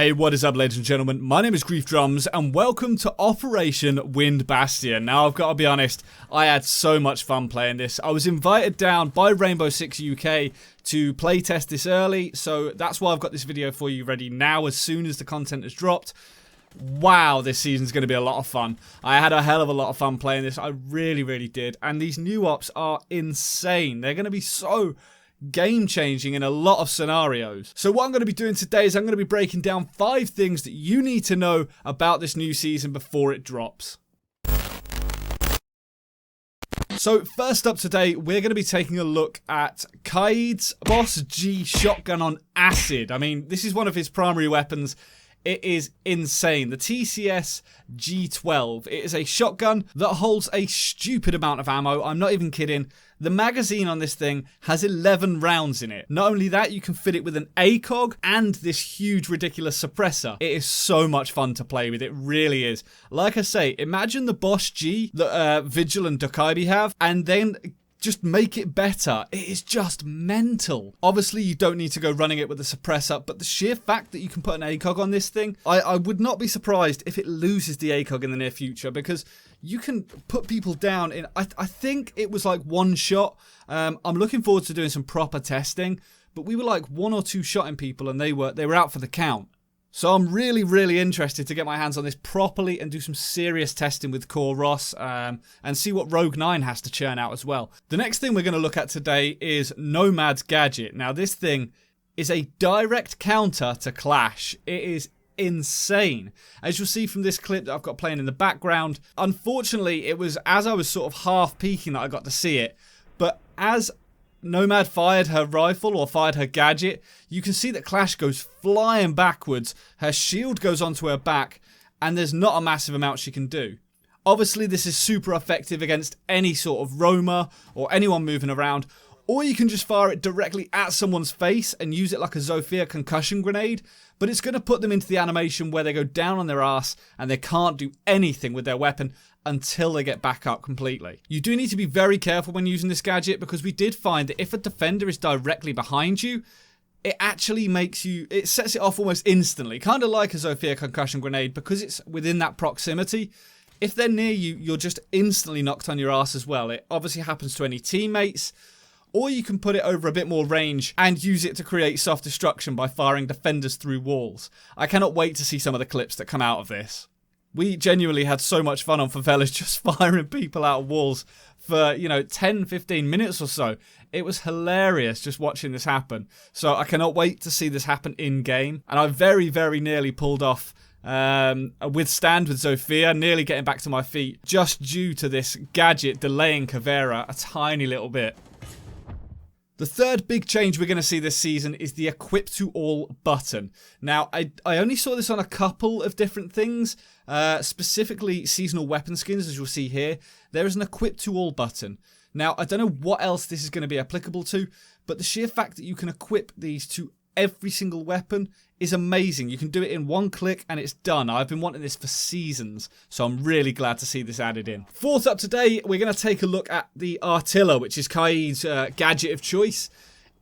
Hey, what is up, ladies and gentlemen? My name is Griefdrums, and welcome to Operation Wind Bastion. Now, I've got to be honest, I had so much fun playing this. I was invited down by Rainbow Six UK to playtest this early, so that's why I've got this video for you ready now as soon as the content has dropped. Wow, this season's going to be a lot of fun. I had a hell of a lot of fun playing this. I really did. And these new ops are insane. They're going to be so game-changing in a lot of scenarios. So what I'm going to be doing today is I'm going to be breaking down 5 things that you need to know about this new season before it drops. So first up today, we're going to be taking a look at KAID's Boss G shotgun on acid. I mean, this is one of his primary weapons. It is insane. The TCS G12. It is a shotgun that holds a stupid amount of ammo. I'm not even kidding. The magazine on this thing has 11 rounds in it. Not only that, you can fit it with an ACOG and this huge, ridiculous suppressor. It is so much fun to play with. It really is. Like I say, imagine the Boss G that Vigil and KAID have, and then just make it better. It is just mental. Obviously, you don't need to go running it with a suppressor, but the sheer fact that you can put an ACOG on this thing, I would not be surprised if it loses the ACOG in the near future, because you can put people down in, I think it was like 1 shot. I'm looking forward to doing some proper testing, but we were like 1 or 2 shotting people and they were out for the count. So I'm really interested to get my hands on this properly and do some serious testing with Core Ross and see what Rogue 9 has to churn out as well. The next thing we're going to look at today is NOMAD's gadget. Now this thing is a direct counter to Clash. It is insane. As you'll see from this clip that I've got playing in the background, unfortunately it was as I was sort of half peeking that I got to see it, but as NOMAD fired her rifle or fired her gadget, you can see that Clash goes flying backwards, her shield goes onto her back, and there's not a massive amount she can do. Obviously this is super effective against any sort of roamer or anyone moving around, or you can just fire it directly at someone's face and use it like a Zofia concussion grenade, but it's going to put them into the animation where they go down on their ass and they can't do anything with their weapon until they get back up completely. You do need to be very careful when using this gadget, because we did find that if a defender is directly behind you, it actually it sets it off almost instantly, kind of like a Zofia concussion grenade, because it's within that proximity. If they're near you, you're just instantly knocked on your ass as well. It obviously happens to any teammates. Or you can put it over a bit more range and use it to create soft destruction by firing defenders through walls. I cannot wait to see some of the clips that come out of this. We genuinely had so much fun on Favelas just firing people out of walls for, 10-15 minutes or so. It was hilarious just watching this happen. So I cannot wait to see this happen in-game. And I very nearly pulled off a withstand with Zofia, nearly getting back to my feet, just due to this gadget delaying Caveira a tiny little bit. The third big change we're going to see this season is the Equip to All button. Now, I only saw this on a couple of different things, specifically seasonal weapon skins, as you'll see here. There is an Equip to All button. Now, I don't know what else this is going to be applicable to, but the sheer fact that you can equip these to every single weapon is amazing. You can do it in 1 click and it's done. I've been wanting this for seasons, so I'm really glad to see this added in. Fourth up today, we're going to take a look at the Artilla, which is KAID's gadget of choice.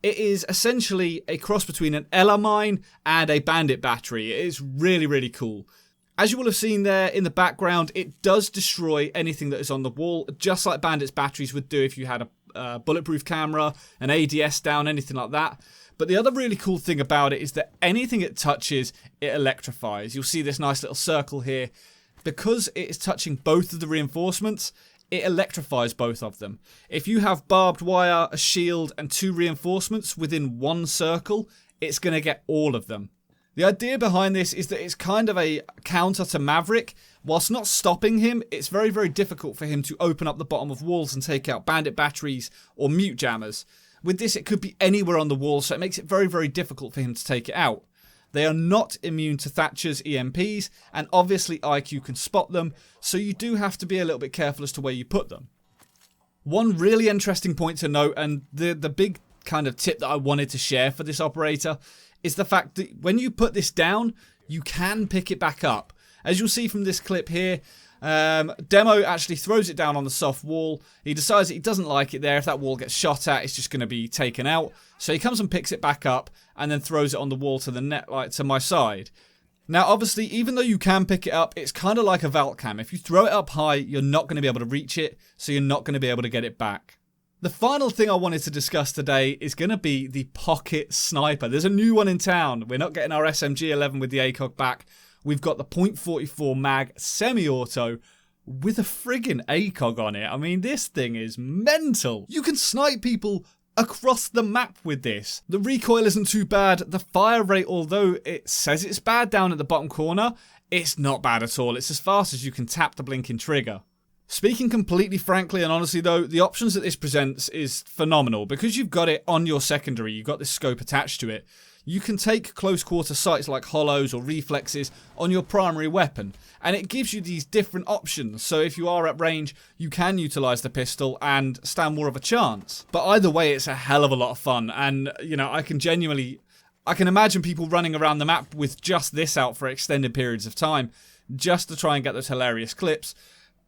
It is essentially a cross between an Ella mine and a bandit battery. It is really cool. As you will have seen there in the background, it does destroy anything that is on the wall, just like bandits batteries would do if you had a bulletproof camera, an ADS down, anything like that. But the other really cool thing about it is that anything it touches, it electrifies. You'll see this nice little circle here. Because it is touching both of the reinforcements, it electrifies both of them. If you have barbed wire, a shield, and 2 reinforcements within 1 circle, it's going to get all of them. The idea behind this is that it's kind of a counter to Maverick. Whilst not stopping him, it's very difficult for him to open up the bottom of walls and take out bandit batteries or mute jammers. With this, it could be anywhere on the wall, so it makes it very difficult for him to take it out. They are not immune to Thatcher's EMPs, and obviously IQ can spot them, so you do have to be a little bit careful as to where you put them. One really interesting point to note, and the big kind of tip that I wanted to share for this operator, is the fact that when you put this down, you can pick it back up. As you'll see from this clip here, Demo actually throws it down on the soft wall. He decides that he doesn't like it there. If that wall gets shot at, it's just going to be taken out. So he comes and picks it back up and then throws it on the wall to the net, like to my side. Now, obviously, even though you can pick it up, it's kind of like a vault cam. If you throw it up high, you're not going to be able to reach it, so you're not going to be able to get it back. The final thing I wanted to discuss today is going to be the pocket sniper. There's a new one in town. We're not getting our SMG-11 with the ACOG back. We've got the .44 mag semi-auto with a friggin' ACOG on it. I mean, this thing is mental. You can snipe people across the map with this. The recoil isn't too bad. The fire rate, although it says it's bad down at the bottom corner, it's not bad at all. It's as fast as you can tap the blinking trigger. Speaking completely frankly and honestly though, the options that this presents is phenomenal. Because you've got it on your secondary, you've got this scope attached to it, you can take close quarter sights like hollows or reflexes on your primary weapon, and it gives you these different options. So if you are at range, you can utilise the pistol and stand more of a chance. But either way, it's a hell of a lot of fun, and you know, I can imagine people running around the map with just this out for extended periods of time, just to try and get those hilarious clips.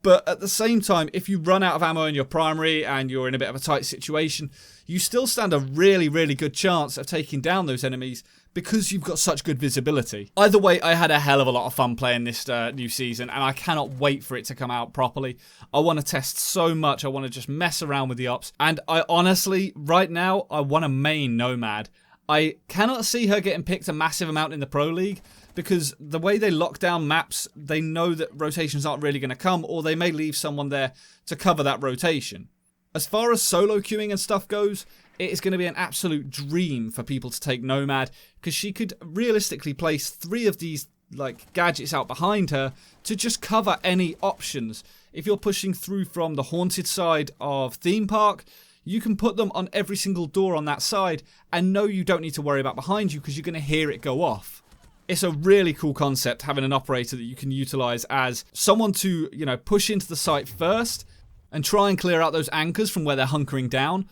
But at the same time, if you run out of ammo in your primary and you're in a bit of a tight situation, you still stand a really, really good chance of taking down those enemies because you've got such good visibility. Either way, I had a hell of a lot of fun playing this new season, and I cannot wait for it to come out properly. I want to test so much. I want to just mess around with the ops. And I honestly, right now, I want to main NOMAD. I cannot see her getting picked a massive amount in the Pro League, because the way they lock down maps, they know that rotations aren't really going to come, or they may leave someone there to cover that rotation. As far as solo queuing and stuff goes, it is going to be an absolute dream for people to take NOMAD, because she could realistically place 3 of these like gadgets out behind her to just cover any options. If you're pushing through from the haunted side of Theme Park, you can put them on every single door on that side, and no, you don't need to worry about behind you because you're going to hear it go off. It's a really cool concept, having an operator that you can utilise as someone to, you know, push into the site first and try and clear out those anchors from where they're hunkering down.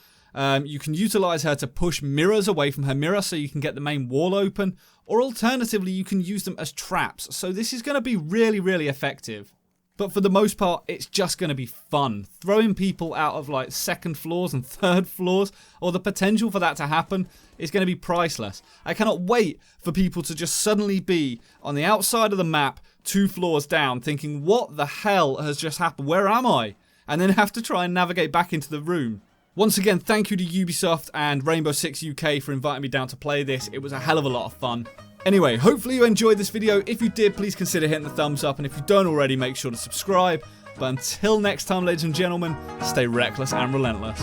You can utilise her to push mirrors away from her mirror so you can get the main wall open, or alternatively you can use them as traps. So this is going to be really, really effective. But for the most part, it's just going to be fun. Throwing people out of like 2nd floors and 3rd floors, or the potential for that to happen, is going to be priceless. I cannot wait for people to just suddenly be on the outside of the map, 2 floors down, thinking, what the hell has just happened? Where am I? And then have to try and navigate back into the room. Once again, thank you to Ubisoft and Rainbow Six UK for inviting me down to play this. It was a hell of a lot of fun. Anyway, hopefully you enjoyed this video. If you did, please consider hitting the thumbs up, and if you don't already, make sure to subscribe. But until next time, ladies and gentlemen, stay reckless and relentless.